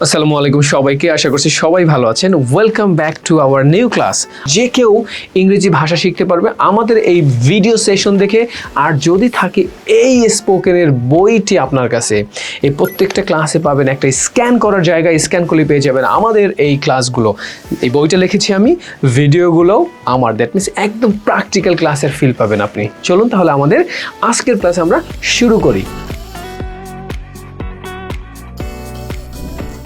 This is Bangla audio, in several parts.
আসসালামু আলাইকুম সবাইকে, আশা করছি সবাই ভালো আছেন। Welcome back to our new class. যে কেউ ইংরেজি ভাষা শিখতে পারবে আমাদের এই ভিডিও সেশন দেখে। আর যদি থাকে এই স্পোকেনের বইটি আপনার কাছে, এই প্রত্যেকটা ক্লাসে পাবেন একটা স্ক্যান করার জায়গায়, স্ক্যান করলে পেয়ে যাবেন আমাদের এই ক্লাসগুলো। এই বইটা লিখেছি আমি, ভিডিওগুলোও আমার, দ্যাট মিনস একদম প্র্যাকটিক্যাল ক্লাসের ফিল পাবেন আপনি। চলুন তাহলে আমাদের আজকের ক্লাস আমরা শুরু করি।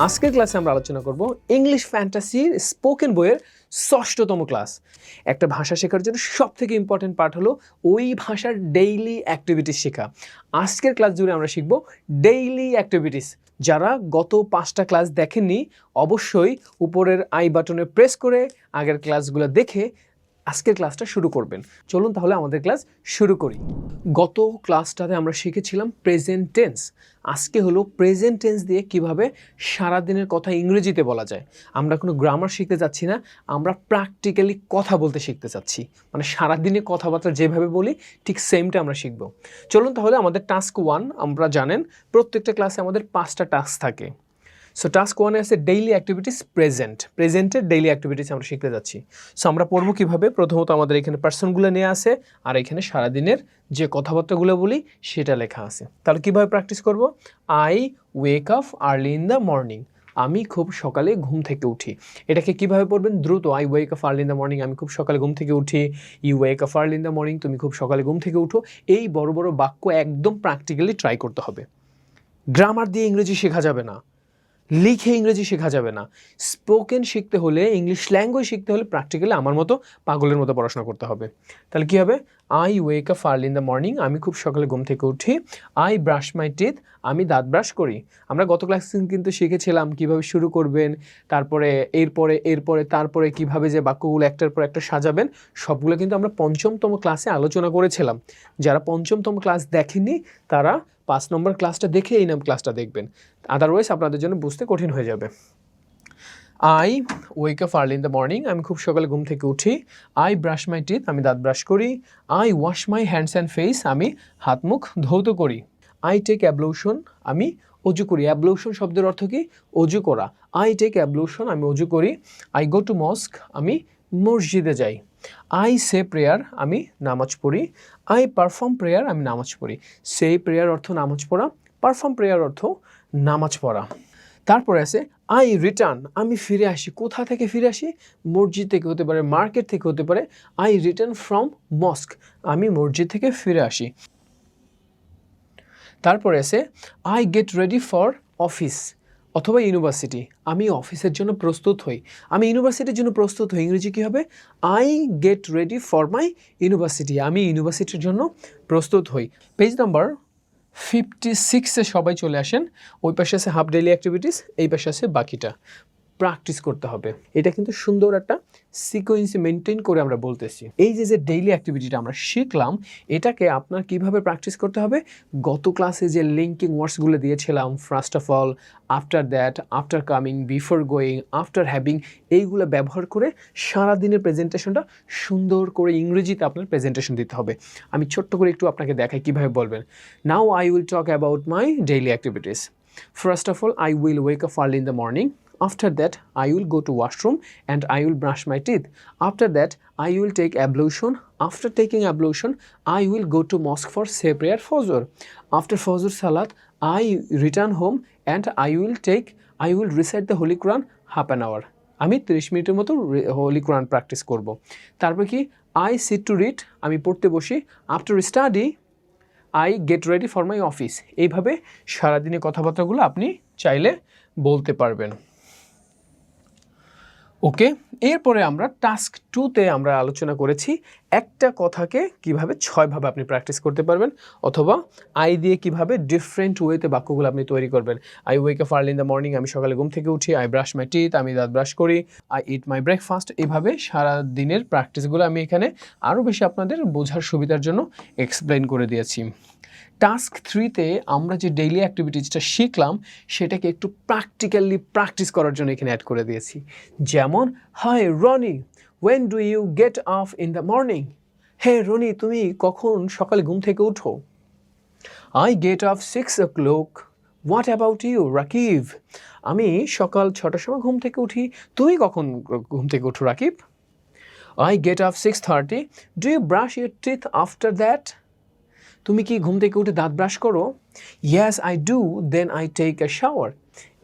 আজকের ক্লাসে আমরা আলোচনা করব ইংলিশ ফ্যান্টাসির স্পোকেন বইয়ের ৬ষ্ঠতম ক্লাস। একটা ভাষা শেখার জন্য সবথেকে ইম্পর্টেন্ট পার্ট হলো ওই ভাষার ডেইলি অ্যাক্টিভিটিস শেখা। আজকের ক্লাস জুড়ে আমরা শিখব ডেইলি অ্যাক্টিভিটিস। যারা গত 5টা ক্লাস দেখেননি অবশ্যই উপরের আই বাটনে প্রেস করে আগের ক্লাসগুলো দেখে আজকের ক্লাসটা শুরু করবেন। চলুন তাহলে আমাদের ক্লাস শুরু করি। গত ক্লাসটাতে আমরা শিখেছিলাম প্রেজেন্ট টেন্স। আজকে হলো প্রেজেন্ট টেন্স দিয়ে কিভাবে সারাদিনের কথা ইংরেজিতে বলা যায়। আমরা কোনো গ্রামার শিখতে যাচ্ছি না, আমরা প্র্যাকটিক্যালি কথা বলতে শিখতে চাচ্ছি। মানে সারাদিনে কথাবার্তা যেভাবে বলি ঠিক সেমটা আমরা শিখব। চলুন তাহলে আমাদের টাস্ক 1, আমরা জানেন প্রত্যেকটা ক্লাসে আমাদের 5টা টাস্ক থাকে। সো টাস্ক 1 আছে ডেইলি অ্যাক্টিভিটিস প্রেজেন্টের ডেইলি অ্যাক্টিভিটিস আমরা শিখতে যাচ্ছি। সো আমরা পড়বো কীভাবে, প্রথমত আমাদের এখানে পার্সনগুলো নিয়ে আসে আর এখানে সারাদিনের যে কথাবার্তাগুলো বলি সেটা লেখা আছে। তাহলে কীভাবে প্র্যাকটিস করব? I wake up early in the morning, আমি খুব সকালে ঘুম থেকে উঠি। এটাকে কীভাবে পড়বেন? দ্রুত, I wake up early in the morning, আমি খুব সকালে ঘুম থেকে উঠি। You wake up early in the morning, তুমি খুব সকালে ঘুম থেকে উঠো। এই বড় বড় বাক্য একদম প্র্যাকটিক্যালি ট্রাই করতে হবে। গ্রামার দিয়ে ইংরেজি শেখা যাবে না, লিখে ইংরেজি শেখা যাবে না। স্পোকেন শিখতে হলে, ইংলিশ ল্যাঙ্গুয়েজ শিখতে হলে প্র্যাকটিক্যালি আমার মতো পাগলের মতো পড়াশোনা করতে হবে। তাহলে কী হবে? I wake up early in the morning, আমি খুব সকালে ঘুম থেকে উঠি। আই ব্রাশ মাই টিথ, আমি দাঁত ব্রাশ করি। আমরা গত ক্লাসে কিন্তু শিখেছিলাম কীভাবে শুরু করবেন, তারপরে তারপরে কীভাবে যে বাক্যগুলো একটার পর একটা সাজাবেন, সবগুলো কিন্তু আমরা 5মতম ক্লাসে আলোচনা করেছিলাম। যারা 5মতম ক্লাস দেখেননি তারা 5 নম্বর ক্লাসটা দেখে এই ক্লাসটা দেখবেন, আদারওয়াইজ আপনাদের জন্য বুঝতে কঠিন হয়ে যাবে। I wake up early in the morning, আমি খুব সকালে ঘুম থেকে উঠি। আই ব্রাশ মাই টিথ, আমি দাঁত ব্রাশ করি। I wash my hands and face, আমি হাত মুখ ধৌত করি। আই টেক অ্যাবলুশন, আমি অজু করি। অ্যাবলুশন শব্দের অর্থ কি? অজু করা। আই টেক অ্যাবলুশন, আমি অজু করি। আই গো টু মস্ক, আমি মসজিদে যাই। আই সে প্রেয়ার, আমি নামাজ পড়ি। আই পারফর্ম প্রেয়ার, আমি নামাজ পড়ি। সে প্রেয়ার অর্থ নামাজ পড়া, পারফর্ম প্রেয়ার অর্থ নামাজ পড়া। তারপরে আছে আই রিটার্ন, আমি ফিরে আসি। কোথা থেকে ফিরে আসি? মসজিদ থেকে হতে পারে, মার্কেট থেকে হতে পারে। আই রিটার্ন ফ্রম মস্ক, আমি মসজিদ থেকে ফিরে আসি। তারপরে আছে I get ready for office অথবা ইউনিভার্সিটি, আমি অফিসের জন্য প্রস্তুত হই। আমি ইউনিভার্সিটির জন্য প্রস্তুত হই, ইংরেজি কী হবে? I get ready for my university, আমি ইউনিভার্সিটির জন্য প্রস্তুত হই। পেজ নাম্বার 56-এ সবাই চলে আসেন। ওই পাশে আছে হাফ ডেইলি অ্যাক্টিভিটিস, এই পাশে আছে বাকিটা। প্র্যাকটিস করতে হবে। এটা কিন্তু সুন্দর একটা সিকোয়েন্সি মেনটেন করে আমরা বলতেছি। এই যে ডেইলি অ্যাক্টিভিটিটা আমরা শিখলাম, এটাকে আপনার কিভাবে প্র্যাকটিস করতে হবে? গত ক্লাসে যে লিঙ্কিং ওয়ার্ডসগুলো দিয়েছিলাম, first of all, after that, after coming, before going, after having, এইগুলো ব্যবহার করে সারাদিনের প্রেজেন্টেশনটা সুন্দর করে ইংরেজিতে আপনার প্রেজেন্টেশন দিতে হবে। আমি ছোট্ট করে একটু আপনাকে দেখাই কীভাবে বলবেন। Now I will talk about my daily activities. First of all, I will ওয়েক up early in the morning. After that, I will go to washroom and I will brush my teeth. After that, I will take ablution. After taking ablution, I will go to mosque for say prayer fajr. After fajr salat, I return home and I will recite the Holy Quran half an hour. আমি 30 মিনিটের মতো হোলি কোরআন প্র্যাকটিস করব। তারপর কি? I sit to read, আমি পড়তে বসি। After study, I get ready for my office. এইভাবে সারাদিনের কথাবার্তাগুলো আপনি চাইলে বলতে পারবেন। ওকে, এরপরে আমরা টাস্ক 2-তে আমরা আলোচনা করেছি একটা কথাকে কিভাবে 6 ভাবে আপনি প্র্যাকটিস করতে পারবেন, অথবা আই দিয়ে কিভাবে ডিফারেন্ট ওয়েতে বাক্যগুলো আপনি তৈরি করবেন। I wake up early in the morning, আমি সকালে ঘুম থেকে উঠি। আই ব্রাশ মাই টিথ, আমি দাঁত ব্রাশ করি। I eat my breakfast. এভাবে সারা দিনের প্র্যাকটিসগুলো আমি এখানে আরও বেশি আপনাদের বোঝার সুবিধার জন্য এক্সপ্লেন করে দিয়েছি। টাস্ক 3-তে আমরা যে ডেইলি অ্যাক্টিভিটিসটা শিখলাম সেটাকে একটু প্র্যাকটিক্যালি প্র্যাকটিস করার জন্য এখানে অ্যাড করে দিয়েছি। যেমন, hi Roni, when do you get up in the morning? Hey Roni, তুমি কখন সকালে ঘুম থেকে উঠো? I get up 6 o'clock what about you Rakib? আমি সকাল 6টার সময় ঘুম থেকে উঠি। তুমি কখন ঘুম থেকে উঠো Rakib? I get up 6:30. Do you brush your teeth after that? তুমি কি ঘুম থেকে উঠে দাঁত ব্রাশ করো? Yes, I do. Then I take a shower.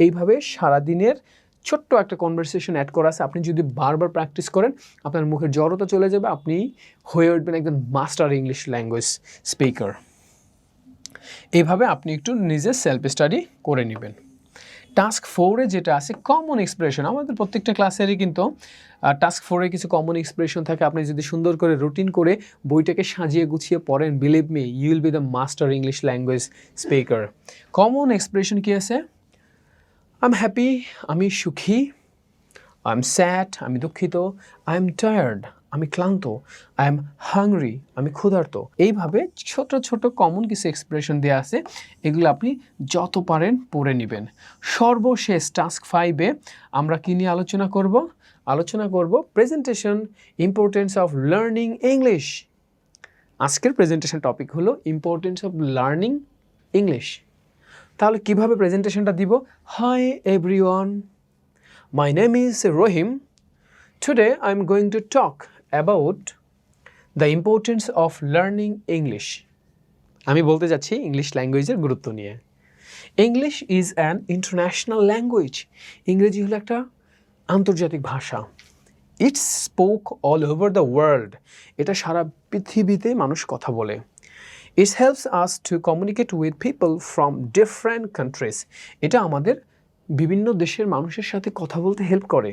এইভাবে সারাদিনের ছোট্ট একটা কনভারসেশন অ্যাড করা আছে। আপনি যদি বারবার প্র্যাকটিস করেন আপনার মুখের জড়তা চলে যাবে, আপনি হয়ে উঠবেন একজন মাস্টার ইংলিশ ল্যাঙ্গুয়েজ স্পিকার। এইভাবে আপনি একটু নিজে সেলফ স্টাডি করে নেবেন। টাস্ক 4-এ যেটা আছে কমন এক্সপ্রেশন, আমাদের প্রত্যেকটা ক্লাসেরই কিন্তু টাস্ক 4-এ কিছু কমন এক্সপ্রেশন থাকে। আপনি যদি সুন্দর করে রুটিন করে বইটাকে সাজিয়ে গুছিয়ে পড়েন, believe me you will be the master English language speaker. Common expression কি আছে? আই এম হ্যাপি, আমি সুখী। আই এম স্যাড, আমি দুঃখিত। আই এম টায়ার্ড, আমি ক্লান্ত। আই এম হাংরি, আমি ক্ষুধার্ত। এইভাবে ছোট ছোট কমন কিছু এক্সপ্রেশন দেওয়া আছে, এগুলো আপনি যত পারেন পড়ে নেবেন। সর্বশেষ টাস্ক 5-এ আমরা কী নিয়ে আলোচনা করব presentation, importance of learning English. আজকের প্রেজেন্টেশন টপিক হলো ইম্পর্টেন্স অফ লার্নিং ইংলিশ। তাহলে কিভাবে প্রেজেন্টেশনটা দিব? Hi everyone, my name is Rohim. Today I'm going to talk about the importance of learning English. আমি বলতে যাচ্ছি ইংলিশ ল্যাঙ্গুয়েজের গুরুত্ব নিয়ে। English is an international language. ইংরেজি হলো একটা আন্তর্জাতিক ভাষা। It's spoke all over the world. এটা সারা পৃথিবীতে মানুষ কথা বলে। It helps us to communicate with people from different countries. এটা আমাদের বিভিন্ন দেশের মানুষের সাথে কথা বলতে হেল্প করে।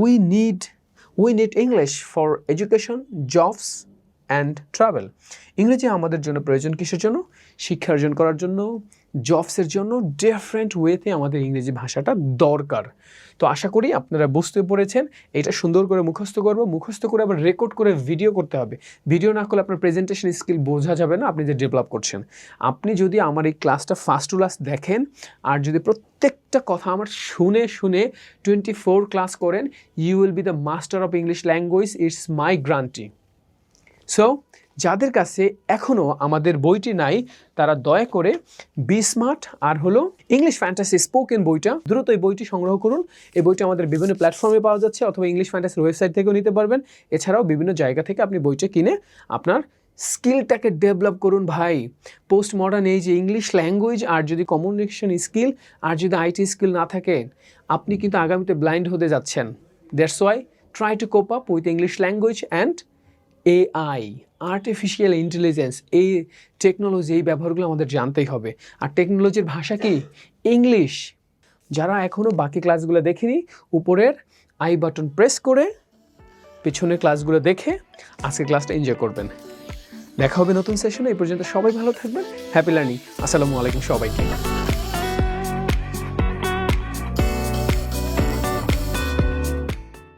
We need English for education, jobs and travel. ইংরেজি আমাদের জন্য প্রয়োজন কিসের জন্য? শিক্ষা অর্জন করার জন্য, জবসের জন্য। ডিফারেন্ট ওয়েতে আমাদের ইংরেজি ভাষাটা দরকার। তো আশা করি আপনারা বুঝতে পেরেছেন। এটা সুন্দর করে মুখস্থ করে আবার রেকর্ড করে ভিডিও করতে হবে। ভিডিও না করলে আপনার প্রেজেন্টেশন স্কিল বোঝা যাবে না আপনি যে ডেভেলপ করছেন। আপনি যদি আমার এই ক্লাসটা ফার্স্ট টু লাস্ট দেখেন আর যদি প্রত্যেকটা কথা আমার শুনে 24 ক্লাস করেন, you will be the master of English language. It's my guarantee. So যাদের কাছে এখনও আমাদের বইটি নাই তারা দয়া করে বি স্মার্ট আর হলো ইংলিশ ফ্যান্টাসি স্পোকেন বইটা দ্রুত এই বইটি সংগ্রহ করুন। এই বইটি আমাদের বিভিন্ন প্ল্যাটফর্মে পাওয়া যাচ্ছে অথবা ইংলিশ ফ্যান্টাসির ওয়েবসাইট থেকেও নিতে পারবেন। এছাড়াও বিভিন্ন জায়গা থেকে আপনি বইটা কিনে আপনার স্কিলটাকে ডেভেলপ করুন ভাই। পোস্ট মডার্ন এই যে ইংলিশ ল্যাঙ্গুয়েজ আর যদি কমিউনিকেশন স্কিল আর যদি আইটি স্কিল না থাকে আপনি কিন্তু আগামীতে ব্লাইন্ড হতে যাচ্ছেন। That's why try to cope up with English language and AI, artificial intelligence, এই টেকনোলজি, এই ব্যবহারগুলো আমাদের জানতেই হবে। আর টেকনোলজির ভাষা কি? ইংলিশ। যারা এখনও বাকি ক্লাসগুলো দেখেনি উপরের আই বাটন প্রেস করে পিছনের ক্লাসগুলো দেখে আজকের ক্লাসটা এনজয় করবেন। দেখা হবে নতুন সেশনে। এই পর্যন্ত সবাই ভালো থাকবেন। Happy learning. আসসালামু আলাইকুম সবাইকে।